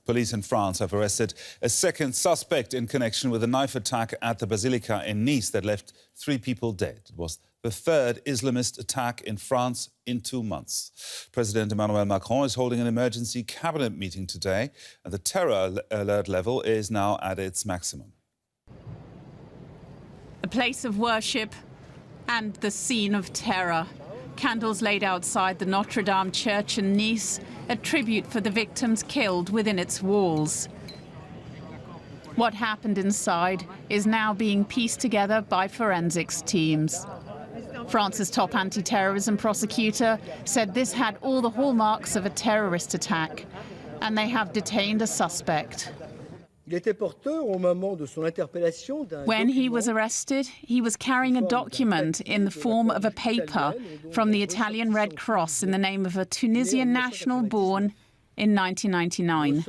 Police in France have arrested a second suspect in connection with a knife attack at the basilica in Nice that left 3 people dead. It was the third Islamist attack in France in 2 months. President Emmanuel Macron is holding an emergency cabinet meeting today, and the terror alert level is now at its maximum. A place of worship and the scene of terror. Candles laid outside the Notre Dame church in Nice, a tribute for the victims killed within its walls. What happened inside is now being pieced together by forensics teams. France's top anti-terrorism prosecutor said this had all the hallmarks of a terrorist attack, and they have detained a suspect. When he was arrested, he was carrying a document in the form of a paper from the Italian Red Cross in the name of a Tunisian national born in 1999.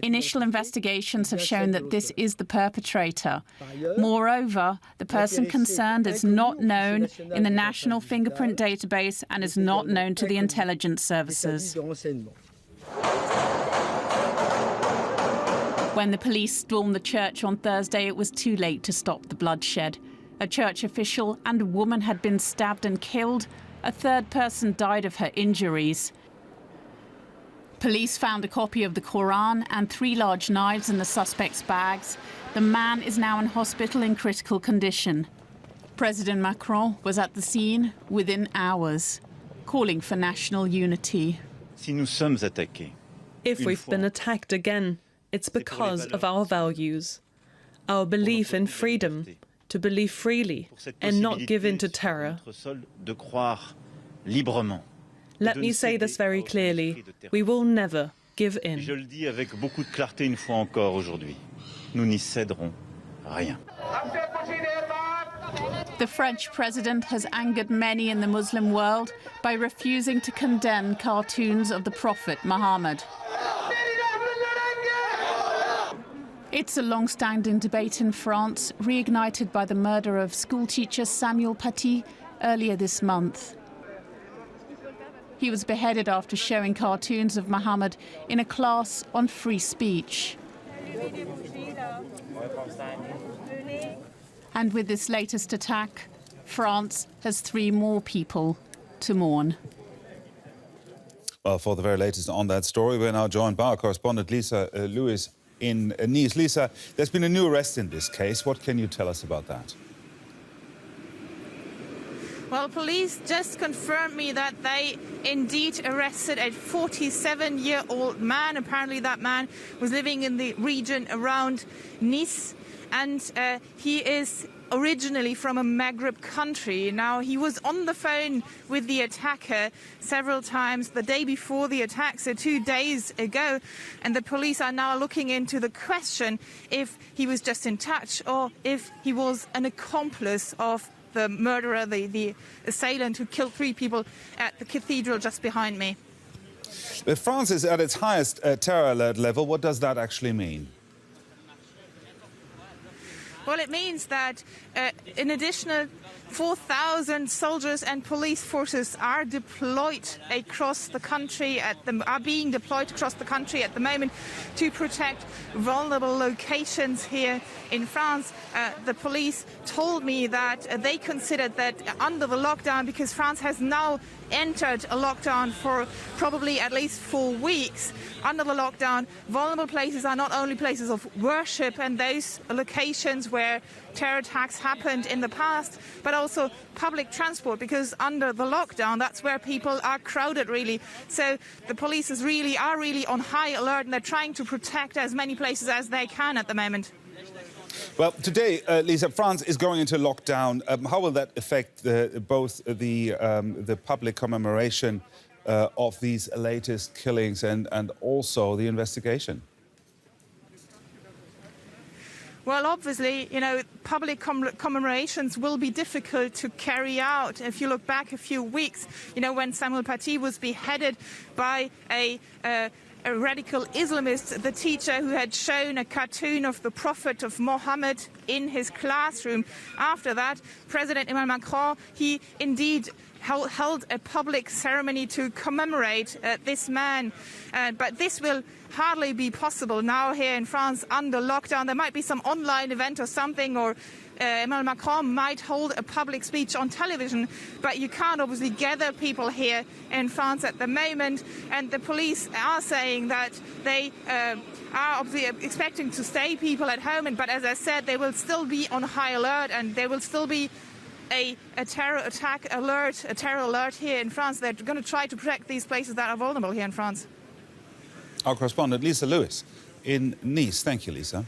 Initial investigations have shown that this is the perpetrator. Moreover, the person concerned is not known in the national fingerprint database and is not known to the intelligence services. When the police stormed the church on Thursday, it was too late to stop the bloodshed. A church official and a woman had been stabbed and killed. A third person died of her injuries. Police found a copy of the Quran and 3 large knives in the suspect's bags. The man is now in hospital in critical condition. President Macron was at the scene within hours, calling for national unity. If we've been attacked again, it's because of our values, our belief in freedom, to believe freely and not give in to terror. Let me say this very clearly, we will never give in. The French president has angered many in the Muslim world by refusing to condemn cartoons of the Prophet Muhammad. It's a long-standing debate in France, reignited by the murder of schoolteacher Samuel Paty earlier this month. He was beheaded after showing cartoons of Muhammad in a class on free speech. And with this latest attack, France has 3 more people to mourn. Well, for the very latest on that story, we're now joined by our correspondent Lisa Lewis in Nice. Lisa, there's been a new arrest in this case. What can you tell us about that? Well, police just confirmed me that they indeed arrested a 47-year-old man. Apparently that man was living in the region around Nice, and he is originally from a Maghreb country. Now, he was on the phone with the attacker several times the day before the attack, so 2 days ago, and the police are now looking into the question if he was just in touch or if he was an accomplice of the murderer, the assailant who killed 3 people at the cathedral just behind me. France is at its highest terror alert level. What does that actually mean? Well, it means that an additional 4,000 soldiers and police forces are deployed across the country are being deployed across the country at the moment to protect vulnerable locations here in France. The police told me that they considered that under the lockdown, because France has now entered a lockdown for probably at least 4 weeks. Under the lockdown, vulnerable places are not only places of worship and those locations where terror attacks happened in the past, but also public transport, because under the lockdown, that's where people are crowded, really. So the police are really on high alert, and they're trying to protect as many places as they can at the moment. Well, today, Lisa, France is going into lockdown. How will that affect both the public commemoration of these latest killings and also the investigation? Well, obviously, you know, public commemorations will be difficult to carry out. If you look back a few weeks, you know, when Samuel Paty was beheaded by a a radical Islamist, the teacher who had shown a cartoon of the Prophet of Mohammed in his classroom. After that, President Emmanuel Macron, he indeed held a public ceremony to commemorate this man. But this will hardly be possible now here in France under lockdown. There might be some online event or something, or Emmanuel Macron might hold a public speech on television, but you can't obviously gather people here in France at the moment. And the police are saying that they are obviously expecting to stay people at home, but as I said, they will still be on high alert, and there will still be a terror alert here in France. They're going to try to protect these places that are vulnerable here in France. Our correspondent Lisa Lewis in Nice. Thank you, Lisa.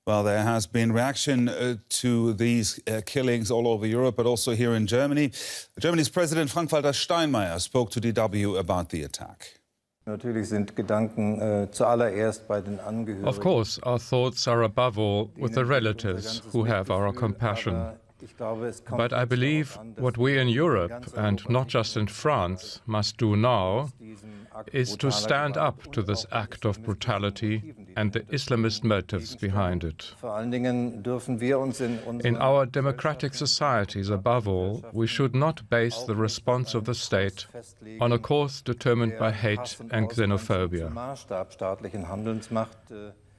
Well, there has been reaction to these killings all over Europe, but also here in Germany. Germany's President Frank-Walter Steinmeier spoke to DW about the attack. Of course, our thoughts are above all with the relatives who have our compassion. But I believe what we in Europe, and not just in France, must do now is to stand up to this act of brutality and the Islamist motives behind it. In our democratic societies, above all, we should not base the response of the state on a course determined by hate and xenophobia.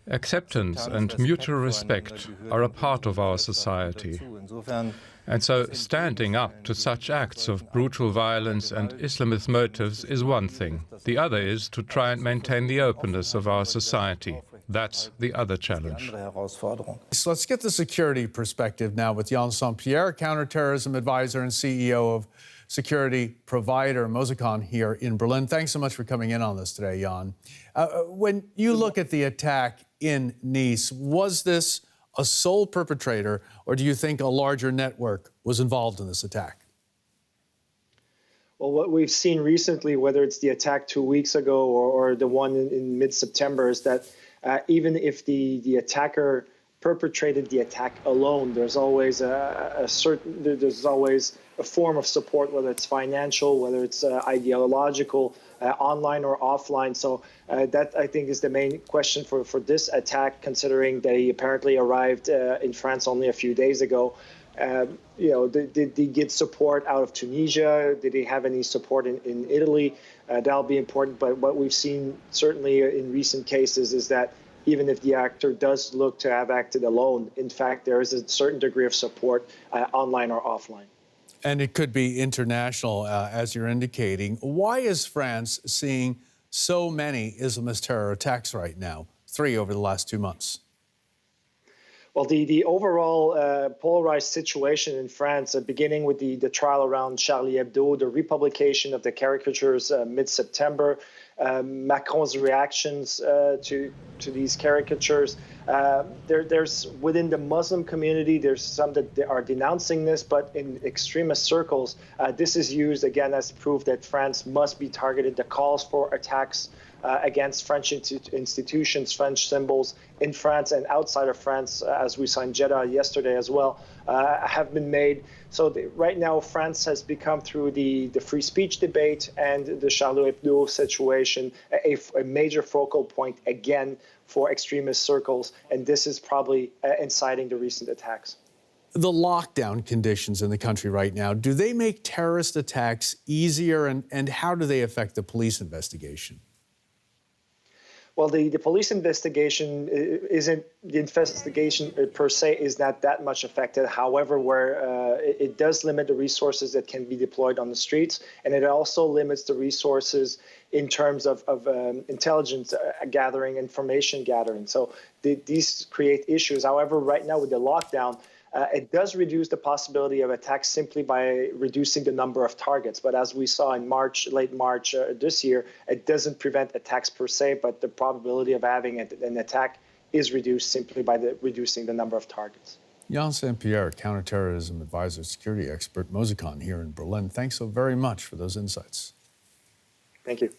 Acceptance and mutual respect are a part of our society. And so standing up to such acts of brutal violence and Islamist motives is one thing. The other is to try and maintain the openness of our society. That's the other challenge. So let's get the security perspective now with Jan St-Pierre, counterterrorism advisor and CEO of security provider Mosicon here in Berlin. Thanks so much for coming in on this today, Jan. When you look at the attack in Nice, was this a sole perpetrator, or do you think a larger network was involved in this attack? Well, what we've seen recently, whether it's the attack 2 weeks ago or the one in mid-September, is that even if the attacker perpetrated the attack alone, there's always there's always a form of support, whether it's financial, whether it's ideological, online or offline. So that, I think, is the main question for this attack, considering that he apparently arrived in France only a few days ago. Did he get support out of Tunisia? Did he have any support in Italy? That'll be important. But what we've seen certainly in recent cases is that even if the actor does look to have acted alone, in fact, there is a certain degree of support online or offline. And it could be international, as you're indicating. Why is France seeing so many Islamist terror attacks right now, 3 over the last 2 months? Well, the overall polarized situation in France, beginning with the trial around Charlie Hebdo, the republication of the caricatures mid-September, Macron's reactions to these caricatures. There's within the Muslim community, there's some that are denouncing this, but in extremist circles, this is used again as proof that France must be targeted. The calls for attacks against French institutions, French symbols in France and outside of France, as we saw in Jeddah yesterday as well, have been made. So right now, France has become, through the free speech debate and the Charlie Hebdo situation, a major focal point again for extremist circles. And this is probably inciting the recent attacks. The lockdown conditions in the country right now, do they make terrorist attacks easier, and how do they affect the police investigation? Well, the police investigation per se is not that much affected. However, where it does limit the resources that can be deployed on the streets, and it also limits the resources in terms of intelligence gathering, information gathering. So these create issues. However, right now with the lockdown, it does reduce the possibility of attacks simply by reducing the number of targets. But as we saw in late March this year, it doesn't prevent attacks per se, but the probability of having an attack is reduced simply by reducing the number of targets. Jan St-Pierre, counterterrorism advisor, security expert, Mosicon here in Berlin. Thanks so very much for those insights. Thank you.